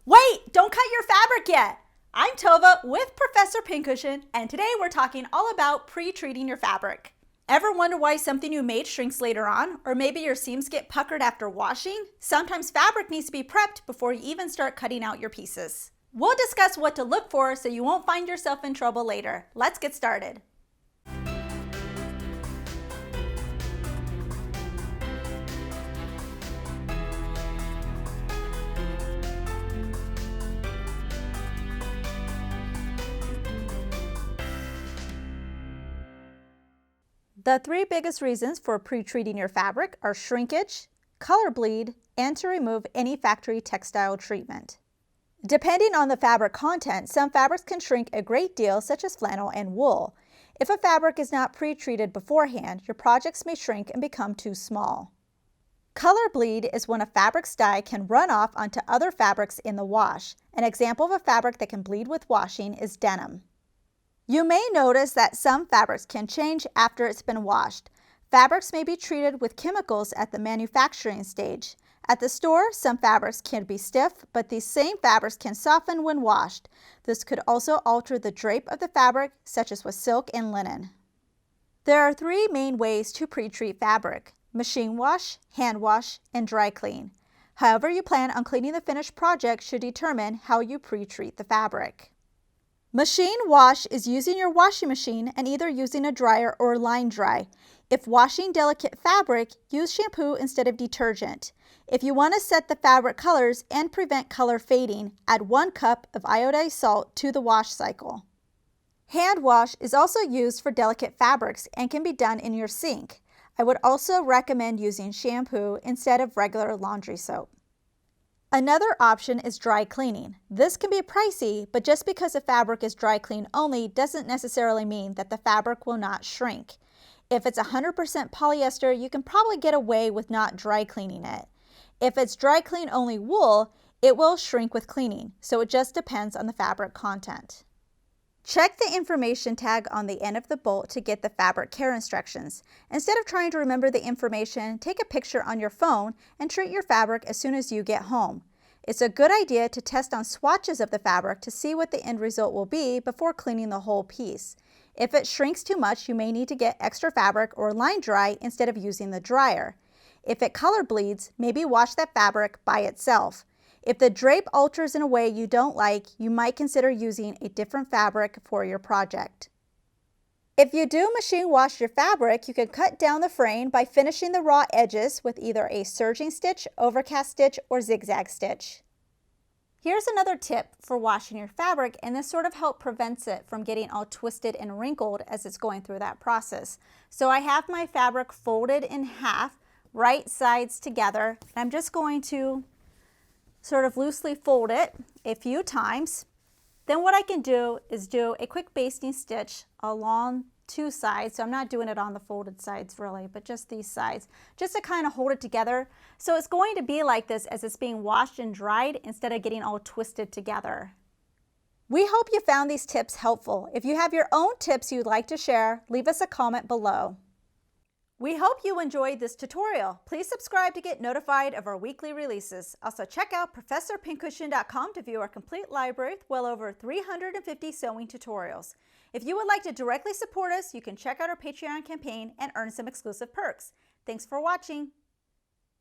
Wait, don't cut your fabric yet. I'm Tova with Professor Pincushion, and today we're talking all about pre-treating your fabric. Ever wonder why something you made shrinks later on? Or maybe your seams get puckered after washing? Sometimes fabric needs to be prepped before you even start cutting out your pieces. We'll discuss what to look for so you won't find yourself in trouble later. Let's get started. The three biggest reasons for pre-treating your fabric are shrinkage, color bleed, and to remove any factory textile treatment. Depending on the fabric content, some fabrics can shrink a great deal, such as flannel and wool. If a fabric is not pre-treated beforehand, your projects may shrink and become too small. Color bleed is when a fabric's dye can run off onto other fabrics in the wash. An example of a fabric that can bleed with washing is denim. You may notice that some fabrics can change after it's been washed. Fabrics may be treated with chemicals at the manufacturing stage. At the store, some fabrics can be stiff, but these same fabrics can soften when washed. This could also alter the drape of the fabric, such as with silk and linen. There are three main ways to pre-treat fabric: machine wash, hand wash, and dry clean. However you plan on cleaning the finished project should determine how you pre-treat the fabric. Machine wash is using your washing machine and either using a dryer or line dry. If washing delicate fabric, use shampoo instead of detergent. If you want to set the fabric colors and prevent color fading, add 1 cup of iodized salt to the wash cycle. Hand wash is also used for delicate fabrics and can be done in your sink. I would also recommend using shampoo instead of regular laundry soap. Another option is dry cleaning. This can be pricey, but just because a fabric is dry clean only doesn't necessarily mean that the fabric will not shrink. If it's 100% polyester, you can probably get away with not dry cleaning it. If it's dry clean only wool, it will shrink with cleaning, so it just depends on the fabric content. Check the information tag on the end of the bolt to get the fabric care instructions. Instead of trying to remember the information, take a picture on your phone and treat your fabric as soon as you get home. It's a good idea to test on swatches of the fabric to see what the end result will be before cleaning the whole piece. If it shrinks too much, you may need to get extra fabric or line dry instead of using the dryer. If it color bleeds, maybe wash that fabric by itself. If the drape alters in a way you don't like, you might consider using a different fabric for your project. If you do machine wash your fabric, you can cut down the frame by finishing the raw edges with either a serging stitch, overcast stitch, or zigzag stitch. Here's another tip for washing your fabric, and this sort of helps prevents it from getting all twisted and wrinkled as it's going through that process. So I have my fabric folded in half, right sides together, and I'm just going to sort of loosely fold it a few times. Then what I can do is do a quick basting stitch along 2 sides. So I'm not doing it on the folded sides really, but just these sides, just to kind of hold it together. So it's going to be like this as it's being washed and dried instead of getting all twisted together. We hope you found these tips helpful. If you have your own tips you'd like to share, leave us a comment below. We hope you enjoyed this tutorial. Please subscribe to get notified of our weekly releases. Also check out ProfessorPincushion.com to view our complete library with well over 350 sewing tutorials. If you would like to directly support us, you can check out our Patreon campaign and earn some exclusive perks. Thanks for watching.